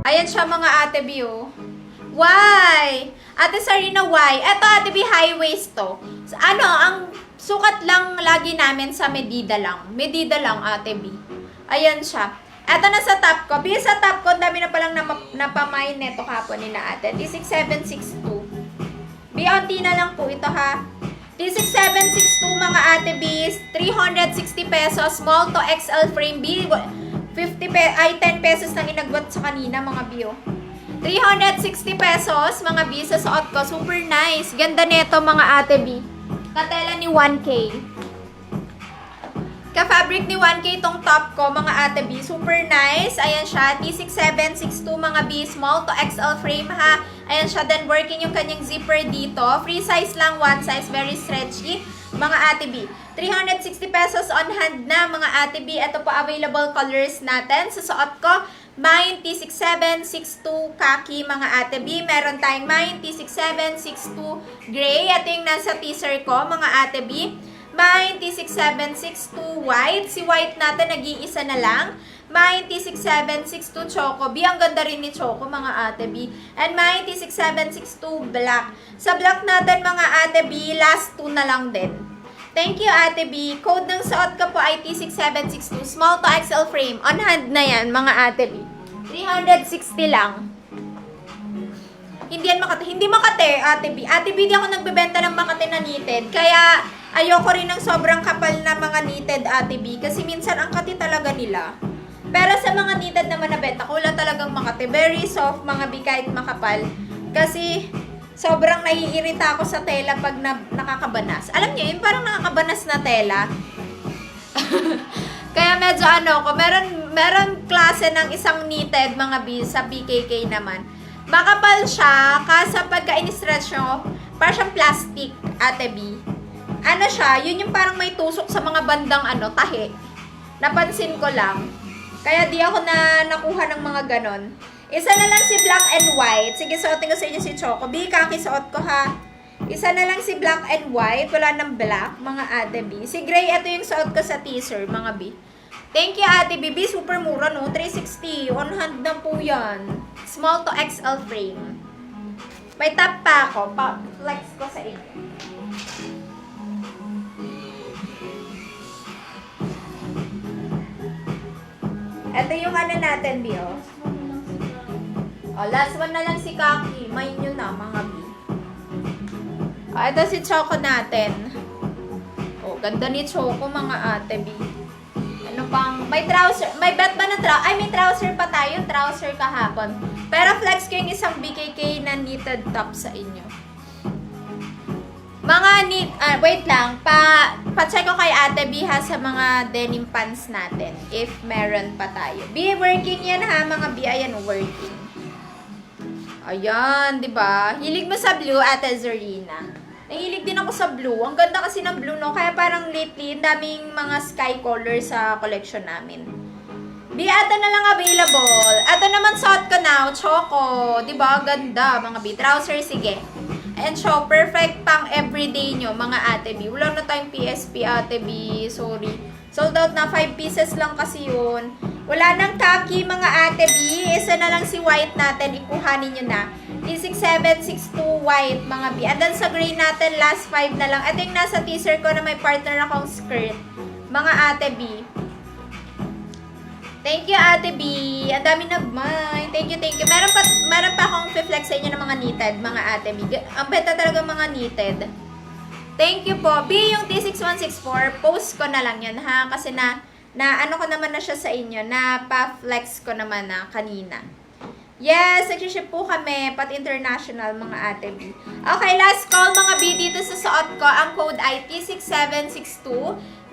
Ayan siya mga ate B, oh. Why? Ate Sarina, why? Eto ate B, high waist to. Ano, ang sukat lang lagi namin sa medida lang. Medida lang ate B. Ayan siya. Eto na sa top ko. B, sa top ko, dami na palang napamain neto kapon ni na ate. T6762. B, onti na lang po ito ha. T6762 mga ate B, 360 pesos. Small to XL frame B. 10 pesos lang inagwat sa kanina mga bio. 360 pesos mga B sa suot ko. Super nice. Ganda neto mga ate B. Katela ni 1K. Ka-fabric ni 1K tong top ko mga ate B. Super nice. Ayan siya. T6762 mga B. Small to XL frame ha. Ayan siya. Then working yung kanyang zipper dito. Free size lang. One size. Very stretchy. Mga ate B. 360 pesos on hand na mga ate B. Ito po available colors natin. Sa suot ko, Mine T6762 khaki mga ate B. Meron tayong Mine T6762 gray. Ito yung nasa teaser ko mga ate B. Mine T6762 white. Si white natin nag-iisa na lang. Mine T6762 Choco B. Ang ganda rin ni Choco mga ate B. And Mine T6762 black. Sa black natin mga ate B, last 2 na lang din. Thank you, Ate B. Code ng suot ko po ay T6762. Small to XL frame. On hand na yan, mga Ate B. 360 lang. Hindi yan Makati. Hindi Makati, Ate B. Ate B, di ako nagbebenta ng Makati na knitted. Kaya, ayoko rin ng sobrang kapal na mga knitted, Ate B. Kasi minsan, ang kati talaga nila. Pero sa mga knitted naman na benta ko, wala talagang Makati. Very soft, mga B, kahit makapal. Kasi, sobrang naiirita ako sa tela pag nakakabanas. Alam niyo, yung parang nakakabanas na tela. Kaya medyo ano ko, meron klase ng isang knitted mga B sa BKK naman. Makapal siya, kasi pagka in-stretch nyo, parang siyang plastic, ate B. Ano siya, yun yung parang may tusok sa mga bandang tahi. Napansin ko lang. Kaya di ako nakuha ng mga ganon. Isa na lang si black and white. Sige, suotin ko sa inyo si Choco. B, kaki suot ko ha. Isa na lang si black and white. Wala ng black, mga ate B. Si gray, ito yung suot ko sa teaser, mga B. Thank you, ate B. B, super mura, no? 360. On hand na po yan. Small to XL frame. May top pa ako. Flex ko sa inyo. Ito yung natin, B, oh. Last one na lang si Kaki. Mind nyo na, mga B. Ito si Choco natin. Ganda ni Choco, mga ate B. Ano pang, may trouser, may bet ba na trouser? Ay, may trouser pa tayo. Trouser kahapon. Pero flex ko yung isang BKK na knitted top sa inyo. Mga wait lang. Pa-check ko kay ate B ha sa mga denim pants natin. If meron pa tayo. B, working yan ha, mga B. Ayan, working. Ayan, di ba? Hilig mo sa blue, Ate Zorina. Nahilig din ako sa blue. Ang ganda kasi ng blue, no? Kaya parang lately, daming mga sky color sa collection namin. B, ito na lang available. Ito naman suot ko now, Choco. Di ba? Ganda, mga B. Trouser, sige. And so, perfect pang everyday nyo, mga Ate B. Wala na tayong PSP, Ate B. Sorry. Sold out na. 5 pieces lang kasi yun. Wala nang khaki, mga ate B. Isa na lang si white natin. Ikuhanin nyo na. T6762 white, mga B. And then sa gray natin, last 5 na lang. Ito yung nasa teaser ko na may partner akong skirt. Mga ate B. Thank you, ate B. Ang dami nag-mine. Thank you, thank you. Meron pa akong flex sa inyo ng mga knitted, mga ate B. Ang benta talaga mga knitted. Thank you po. B, yung T6164, post ko na lang yan, ha? Kasi ano ko naman na siya sa inyo, na pa-flex ko naman na kanina. Yes, nag-ship po kami, pati international, mga ate B. Okay, last call, mga B, dito sa suot ko. Ang code ay T6762,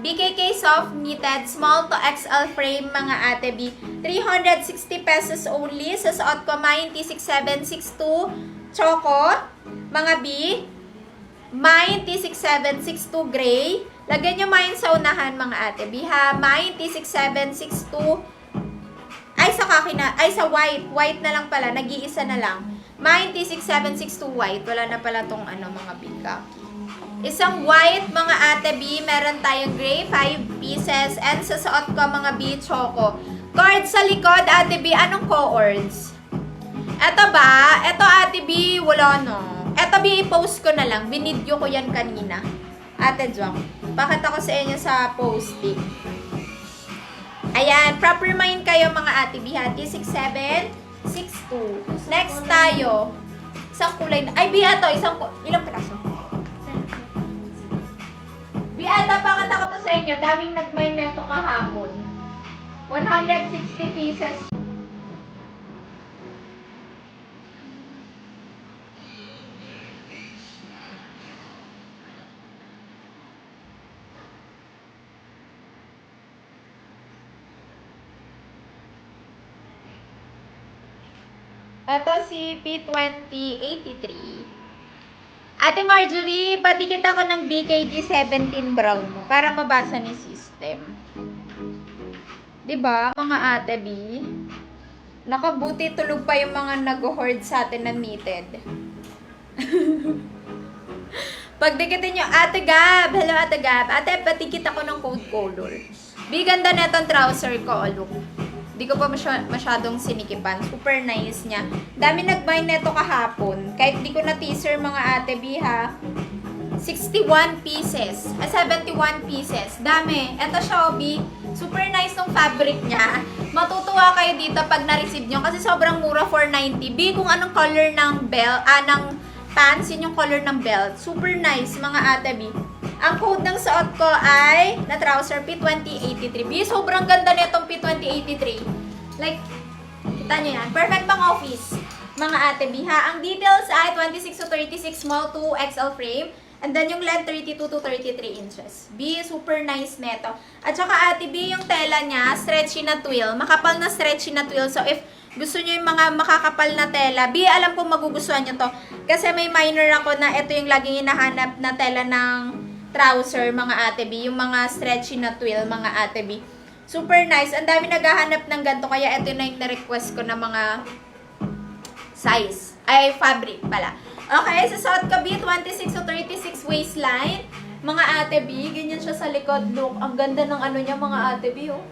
BKK Soft Knitted, Small to XL Frame, mga ate B. 360 pesos only. Sa suot ko, Mine T6762, Choco, mga B. Mine T6762 Gray. Lagyan nyo Mine sa unahan, mga ate B, ha? Mine T6762. Ay, sa kaki na. Ay, sa white. White na lang pala. Nag-iisa na lang. Mine T6762 white. Wala na pala tong mga big kaki. Isang white, mga ate B. Meron tayong gray, 5 pieces. And sa suot ko, mga B, choco. Cards sa likod, ate B. Anong co-ords? Eto ba? Eto, ate B. Wala no. Eto, B, i-post ko na lang. Binidyo ko yan kanina. Ate Jong. Pakita ko sa inyo sa posting. Ayan. Proper mind kayo, mga ate B. Hati, 6762. Next tayo. Isang kulay na. Ay, B, eto. Ilang piraso? B, eto. Pakita ko to sa inyo. Daming nag-mind neto kahapon. 160 pieces. Ito si P2083. Ate Marjorie, patikit ako ng BKG17 brown mo para mabasa ni system. Diba, mga ate B? Nakabuti tulog pa yung mga nag-hoard sa atin na knitted. Pagdikitin nyo, Ate Gab! Hello, Ate Gab. Ate, patikit ako ng code color. Biganda na itong trouser ko, look. Di ko pa masyadong sinikipan. Super nice niya. Dami nag-buy neto kahapon. Kahit di ko na teaser, mga ate B, ha. 61 pieces. 71 pieces. Dami. Eto siya, B. Super nice ng fabric niya. Matutuwa kayo dito pag na-receive nyo. Kasi sobrang mura, 490. B, kung anong color ng belt, ng pants, yun yung color ng belt. Super nice, mga ate B. Ang code ng suot ko ay na trouser P2083. B, sobrang ganda nitong P2083. Like, kita nyo yan. Perfect pang office, mga ate B, ha. Ang details ay 26 to 36 small to XL frame. And then yung length 32 to 33 inches. B, super nice neto. At saka ate B, yung tela niya, stretchy na twill. Makapal na stretchy na twill. So if gusto nyo yung mga makakapal na tela, B, alam ko magugustuhan nyo to. Kasi may minor ako na ito yung laging hinahanap na tela ng trouser, mga ate B. Yung mga stretchy na twill, mga ate B. Super nice. Ang dami naghahanap ng ganito. Kaya ito na yung na-request ko na mga size. Ay, fabric pala. Okay, sa suot ko B, 26 to 36 waistline. Mga ate B, ganyan siya sa likod. Look, ang ganda ng ano niya, mga ate B, oh.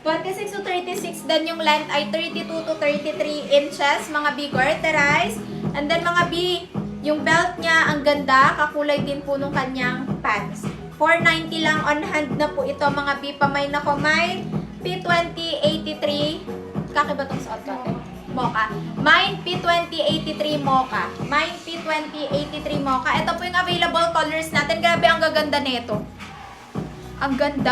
26 to 36, then yung length ay 32 to 33 inches, mga B, garterized. And then mga B, yung belt niya, ang ganda, kakulay din po nung kanyang pants. 490 lang on hand na po ito, mga B. Pamay na ko, may P2083. Kakiba tong suot ko, ate? Mocha. Mine P2083 Mocha. Mine P2083 Mocha. Ito po yung available colors natin. Grabe, ang gaganda nito. Ang ganda.